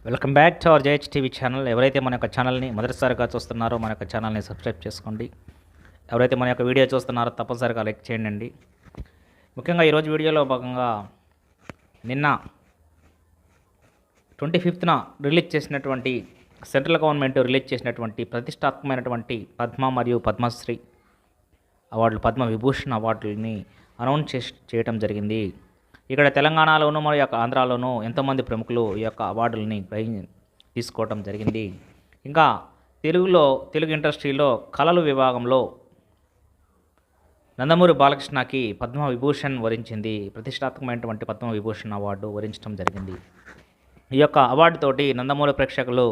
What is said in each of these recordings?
Welcome back to our JH TV channel. ఎవరైతే మన యొక్క ఛానల్ని మొదటిసారిగా చూస్తున్నారో మన యొక్క ఛానల్ని సబ్స్క్రైబ్ చేసుకోండి. ఎవరైతే మన యొక్క వీడియో చూస్తున్నారో తప్పనిసరిగా లైక్ చేయండి. ముఖ్యంగా ఈరోజు వీడియోలో భాగంగా నిన్న 25న రిలీజ్ చేసినటువంటి సెంట్రల్ గవర్నమెంట్ రిలీజ్ చేసినటువంటి ప్రతిష్టాత్మకమైనటువంటి పద్మ మరియు పద్మశ్రీ అవార్డులు, పద్మ విభూషణ్ అవార్డులని అనౌన్స్ చేయడం జరిగింది. ఇక్కడ తెలంగాణలోనూ మరియు ఆంధ్రాలోనూ ఎంతోమంది ప్రముఖులు ఈ యొక్క అవార్డులని తీసుకోవడం జరిగింది. ఇంకా తెలుగు ఇండస్ట్రీలో కళలు విభాగంలో నందమూరి బాలకృష్ణకి పద్మ విభూషణ్ వరించింది. ప్రతిష్టాత్మకమైనటువంటి పద్మ విభూషణ్ అవార్డు వరించడం జరిగింది. ఈ యొక్క అవార్డు తోటి నందమూరి ప్రేక్షకులు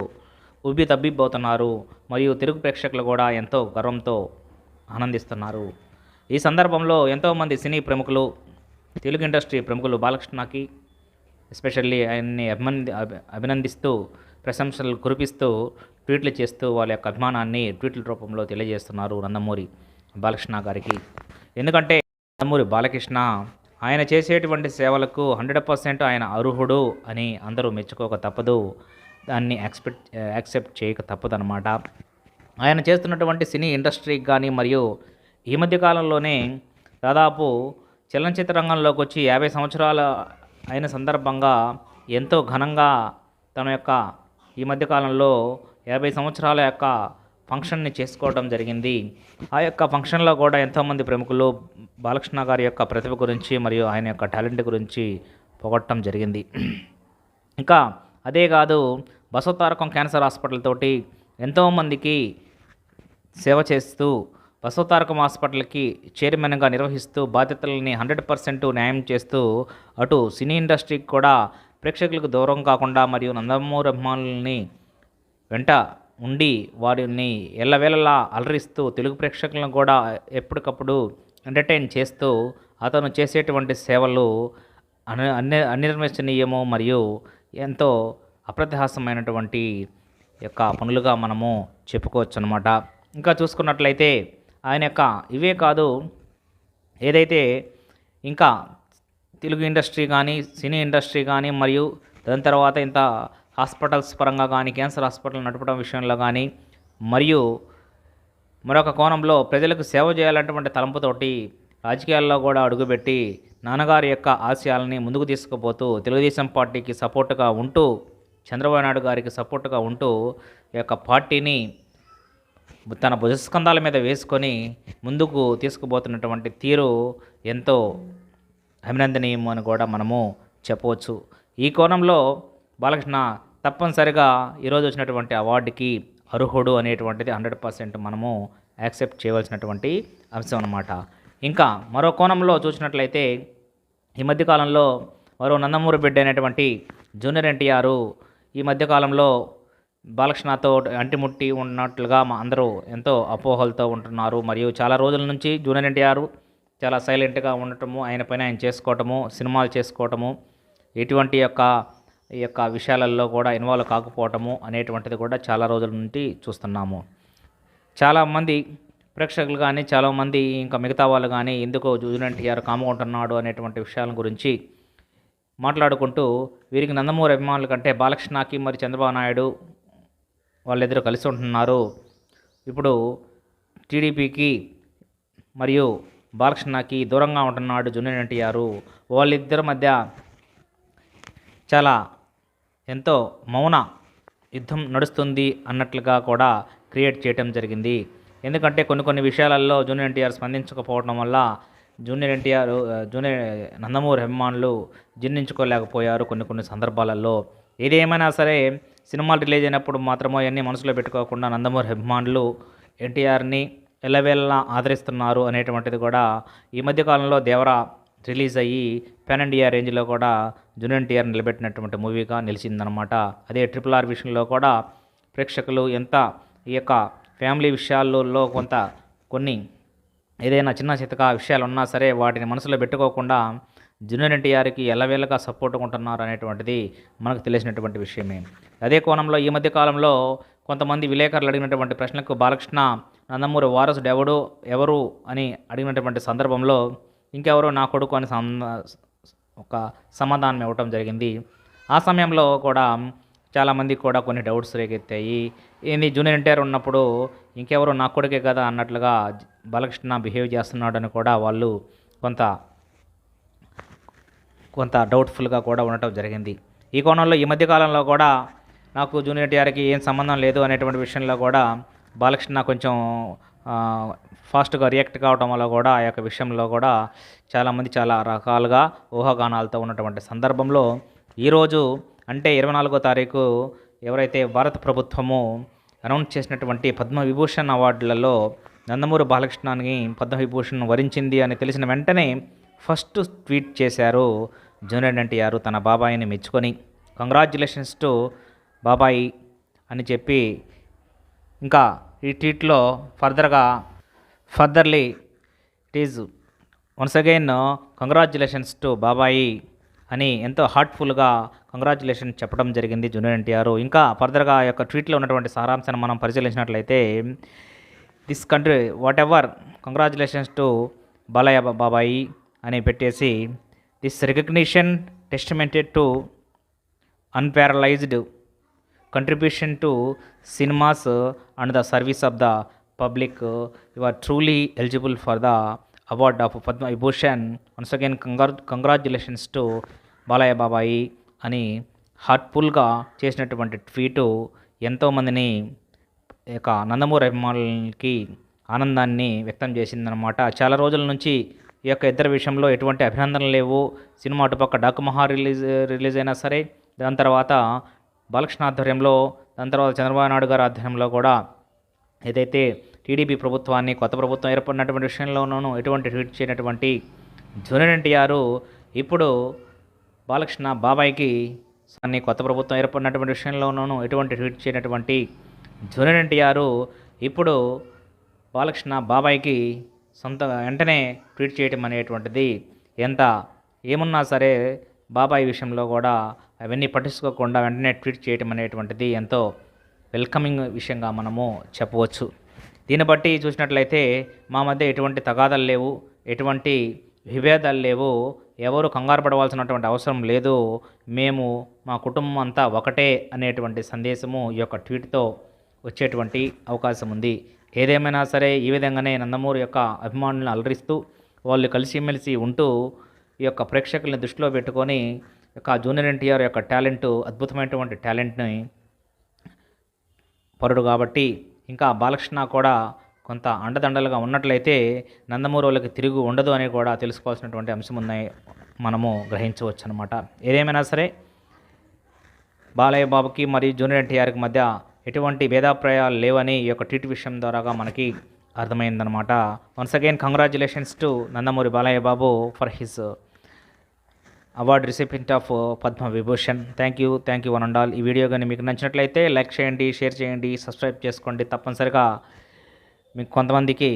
తబ్బిబ్బవుతున్నారు మరియు తెలుగు ప్రేక్షకులు కూడా ఎంతో గర్వంతో ఆనందిస్తున్నారు. ఈ సందర్భంలో ఎంతోమంది సినీ ప్రముఖులు, తెలుగు ఇండస్ట్రీ ప్రముఖులు బాలకృష్ణకి ఎస్పెషల్లీ ఆయన్ని అభినందిస్తూ ప్రశంసలు కురిపిస్తూ ట్వీట్లు చేస్తూ వాళ్ళ యొక్క అభిమానాన్ని ట్వీట్ల రూపంలో తెలియజేస్తున్నారు నందమూరి బాలకృష్ణ గారికి. ఎందుకంటే నందమూరి బాలకృష్ణ ఆయన చేసేటువంటి సేవలకు 100% ఆయన అర్హుడు అని అందరూ మెచ్చుకోక తప్పదు, దాన్ని యాక్సెప్ట్ చేయక తప్పదన్నమాట. ఆయన చేస్తున్నటువంటి సినీ ఇండస్ట్రీకి కానీ మరియు ఈ మధ్య కాలంలోనే దాదాపు చలనచిత్ర రంగంలోకి వచ్చి 50 సంవత్సరాల అయిన సందర్భంగా ఎంతో ఘనంగా తన యొక్క ఈ మధ్యకాలంలో 50 సంవత్సరాల యొక్క ఫంక్షన్ని చేసుకోవడం జరిగింది. ఆ యొక్క ఫంక్షన్లో కూడా ఎంతోమంది ప్రముఖులు బాలకృష్ణ గారి యొక్క ప్రతిభ గురించి మరియు ఆయన యొక్క టాలెంట్ గురించి పొగట్టడం జరిగింది. ఇంకా అదే కాదు, బసవతారకం క్యాన్సర్ హాస్పిటల్ తోటి ఎంతోమందికి సేవ చేస్తూ బసవతారకం హాస్పిటల్కి చైర్మన్గా నిర్వహిస్తూ బాధ్యతలని 100% న్యాయం చేస్తూ అటు సినీ ఇండస్ట్రీకి కూడా ప్రేక్షకులకు దూరం కాకుండా మరియు నందమూరి అభిమానులని వెంట ఉండి వారిని ఎల్లవేళలా అలరిస్తూ తెలుగు ప్రేక్షకులను కూడా ఎప్పటికప్పుడు ఎంటర్టైన్ చేస్తూ అతను చేసేటువంటి సేవలు అనిర్వచనీయము మరియు ఎంతో అప్రతిహాసమైనటువంటి యొక్క పనులుగా మనము చెప్పుకోవచ్చు అన్నమాట. ఇంకా చూసుకున్నట్లయితే ఆయన యొక్క ఇవే కాదు, ఏదైతే ఇంకా తెలుగు ఇండస్ట్రీ కానీ సినీ ఇండస్ట్రీ కానీ మరియు దాని తర్వాత ఇంత హాస్పిటల్స్ పరంగా కానీ క్యాన్సర్ హాస్పిటల్ నడపడం విషయంలో కానీ మరియు మరొక కోణంలో ప్రజలకు సేవ చేయాలన్నటువంటి తలంపుతోటి రాజకీయాల్లో కూడా అడుగుపెట్టి నాన్నగారి యొక్క ఆశయాలని ముందుకు తీసుకుపోతూ తెలుగుదేశం పార్టీకి సపోర్టుగా ఉంటూ చంద్రబాబు నాయుడు గారికి సపోర్టుగా ఉంటూ ఈ యొక్క పార్టీని తన భుజస్కంధాల మీద వేసుకొని ముందుకు తీసుకుపోతున్నటువంటి తీరు ఎంతో అభినందనీయం అని కూడా మనము చెప్పవచ్చు. ఈ కోణంలో బాలకృష్ణ తప్పనిసరిగా ఈరోజు వచ్చినటువంటి అవార్డుకి అర్హుడు అనేటువంటిది 100% మనము యాక్సెప్ట్ చేయవలసినటువంటి అంశం అన్నమాట. ఇంకా మరో కోణంలో చూసినట్లయితే ఈ మధ్యకాలంలో మరో నందమూరి బిడ్డ అయినటువంటి జూనియర్ ఎన్టీఆర్ ఈ మధ్యకాలంలో బాలకృష్ణతో అంటిముట్టి ఉన్నట్లుగా అందరూ ఎంతో అపోహలతో ఉంటున్నారు. మరియు చాలా రోజుల నుంచి జూనియర్ ఎన్టీఆర్ చాలా సైలెంట్గా ఉండటము, ఆయన పైన ఆయన చేసుకోవటము, సినిమాలు చేసుకోవటము, ఎటువంటి ఈ యొక్క విషయాలలో కూడా ఇన్వాల్వ్ కాకపోవటము అనేటువంటిది కూడా చాలా రోజుల నుండి చూస్తున్నాము. చాలామంది ప్రేక్షకులు కానీ చాలామంది ఇంకా మిగతా వాళ్ళు కానీ ఎందుకో జూనియర్ ఎన్టీఆర్ కాముకుంటున్నాడు అనేటువంటి విషయాల గురించి మాట్లాడుకుంటూ వీరికి నందమూరి అభిమానుల కంటే బాలకృష్ణకి మరి చంద్రబాబు నాయుడు వాళ్ళిద్దరూ కలిసి ఉంటున్నారు, ఇప్పుడు టీడీపీకి మరియు బాలకృష్ణకి దూరంగా ఉంటున్నాడు జూనియర్ ఎన్టీఆర్, వాళ్ళిద్దరి మధ్య చాలా ఎంతో మౌన యుద్ధం నడుస్తుంది అన్నట్లుగా కూడా క్రియేట్ చేయడం జరిగింది. ఎందుకంటే కొన్ని విషయాలలో జూనియర్ ఎన్టీఆర్ స్పందించకపోవడం వల్ల జూనియర్ నందమూరి అభిమానులు జీర్ణించుకోలేకపోయారు కొన్ని సందర్భాలలో. ఏదేమైనా సరే సినిమాలు రిలీజ్ అయినప్పుడు మాత్రమే అవన్నీ మనసులో పెట్టుకోకుండా నందమూరి అభిమానులు ఎన్టీఆర్ని ఎల్లవేళలా ఆదరిస్తున్నారు అనేటువంటిది కూడా ఈ మధ్యకాలంలో దేవరా రిలీజ్ అయ్యి పాన్ ఇండియా రేంజ్లో కూడా జూనియర్ ఎన్టీఆర్ నిలబెట్టినటువంటి మూవీగా నిలిచిందనమాట. అదే RRR విషయంలో కూడా ప్రేక్షకులు ఎంత ఈ యొక్క ఫ్యామిలీ విషయాల్లో కొన్ని ఏదైనా చిన్న చితక విషయాలు ఉన్నా సరే వాటిని మనసులో పెట్టుకోకుండా జూనియర్ ఎన్టీఆర్కి ఎల్లవేళగా సపోర్ట్ ఉంటున్నారు అనేటువంటిది మనకు తెలిసినటువంటి విషయమే. అదే కోణంలో ఈ మధ్య కాలంలో కొంతమంది విలేకరులు అడిగినటువంటి ప్రశ్నలకు బాలకృష్ణ నందమూరి వారసుడు ఎవరు అని అడిగినటువంటి సందర్భంలో ఇంకెవరో నా కొడుకు అని ఒక సమాధానం ఇవ్వటం జరిగింది. ఆ సమయంలో కూడా చాలామందికి కూడా కొన్ని డౌట్స్ రేకెత్తాయి. ఏంది జూనియర్ ఎన్టీఆర్ ఉన్నప్పుడు ఇంకెవరు నా కొడుకే కదా అన్నట్లుగా బాలకృష్ణ బిహేవ్ చేస్తున్నాడని కూడా వాళ్ళు కొంత కొంత డౌట్ఫుల్గా కూడా ఉండటం జరిగింది. ఈ కోణంలో ఈ మధ్య కాలంలో కూడా నాకు జూనియర్ ఎన్టీఆర్కి ఏం సంబంధం లేదు అనేటువంటి విషయంలో కూడా బాలకృష్ణ కొంచెం ఫాస్ట్గా రియాక్ట్ కావడం వల్ల కూడా ఆ యొక్క విషయంలో కూడా చాలామంది చాలా రకాలుగా ఊహాగానాలతో ఉన్నటువంటి సందర్భంలో ఈరోజు అంటే 24వ తారీఖు ఎవరైతే భారత ప్రభుత్వము అనౌన్స్ చేసినటువంటి పద్మవిభూషణ్ అవార్డులలో నందమూరి బాలకృష్ణని పద్మవిభూషణ్ వరించింది అని తెలిసిన వెంటనే ఫస్ట్ ట్వీట్ చేశారు జూనియర్ ఎన్టీఆర్ తన బాబాయిని మెచ్చుకొని కంగ్రాచ్యులేషన్స్ టు బాబాయి అని చెప్పి, ఇంకా ఈ ట్వీట్లో furtherly it is once again congratulations to బాబాయి అని ఎంతో హార్ట్ఫుల్గా కంగ్రాచ్యులేషన్ చెప్పడం జరిగింది జూనియర్ ఎన్టీఆర్. ఇంకా ఫర్దర్గా ఆ యొక్క ట్వీట్లో ఉన్నటువంటి సారాంశాన్ని మనం పరిశీలించినట్లయితే this country whatever congratulations to Balayya బాబాయి అని పెట్టేసి this recognition testimented to unparalleled contribution to cinemas and the service of the public. You are truly eligible for the award of Padma Vibhushan. Once again, congratulations to Balayya బాబాయి అని హార్ట్ఫుల్గా చేసినటువంటి tweet ఎంతోమందిని యొక్క నందమూరి అభిమానులకి ఆనందాన్ని వ్యక్తం చేసిందనమాట. చాలా రోజుల నుంచి ఈ యొక్క ఇద్దరి విషయంలో ఎటువంటి అభినందనలు లేవు. సినిమా అటుపక్క డాకుమహా రిలీజ్ అయినా సరే, దాని తర్వాత బాలకృష్ణ ఆధ్వర్యంలో, దాని తర్వాత చంద్రబాబు నాయుడు గారి ఆధ్వర్యంలో కూడా ఏదైతే టీడీపీ ప్రభుత్వాన్ని కొత్త ప్రభుత్వం ఏర్పడినటువంటి విషయంలోనూ ఎటువంటి ట్వీట్ చేయనటువంటి జూనియర్ ఎన్టీఆర్ ఇప్పుడు బాలకృష్ణ బాబాయికి కొత్త ప్రభుత్వం ఏర్పడినటువంటి విషయంలోనూ ఎటువంటి ట్వీట్ చేయనటువంటి జూనియర్ ఎన్టీఆర్ ఇప్పుడు బాలకృష్ణ బాబాయికి వెంటనే ట్వీట్ చేయటం అనేటువంటిది ఎంత ఏమున్నా సరే బాబాయ్ విషయంలో కూడా అవన్నీ పట్టించుకోకుండా వెంటనే ట్వీట్ చేయటం అనేటువంటిది ఎంతో వెల్కమింగ్ విషయంగా మనము చెప్పవచ్చు. దీన్ని బట్టి చూసినట్లయితే మా మధ్య ఎటువంటి తగాదాలు లేవు, ఎటువంటి విభేదాలు లేవు, ఎవరు కంగారు పడవలసినటువంటి అవసరం లేదు, మేము మా కుటుంబం అంతా ఒకటే అనేటువంటి సందేశము ఈ యొక్క ట్వీట్తో వచ్చేటువంటి అవకాశం ఉంది. ఏదేమైనా సరే ఈ విధంగానే నందమూరి యొక్క అభిమానులను అలరిస్తూ వాళ్ళు కలిసిమెలిసి ఉంటూ ఈ యొక్క ప్రేక్షకుల్ని దృష్టిలో పెట్టుకొని యొక్క జూనియర్ ఎన్టీఆర్ యొక్క టాలెంట్ అద్భుతమైనటువంటి టాలెంట్ని పరుడు కాబట్టి ఇంకా బాలకృష్ణ కూడా కొంత అండదండలుగా ఉన్నట్లయితే నందమూరి వాళ్ళకి తిరిగి ఉండదు అని కూడా తెలుసుకోవాల్సినటువంటి అంశం ఉన్నాయి, మనము గ్రహించవచ్చు అనమాట. ఏదేమైనా సరే బాలయ్య బాబుకి మరియు జూనియర్ ఎన్టీఆర్కి మధ్య ఎటువంటి భేదాభిప్రాయాలు లేవని ఈ యొక్క ట్వీట్ విషయం ద్వారాగా మనకి అర్థమైందనమాట. Once again congratulations to Nandamuri Balayya Babu for his award recipient of Padma Vibhushan. Thank you one and all. ఈ వీడియో కానీ మీకు నచ్చినట్లయితే లైక్ చేయండి, షేర్ చేయండి, సబ్స్క్రైబ్ చేసుకోండి, తప్పనిసరిగా మీకు కొంతమందికి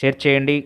షేర్ చేయండి.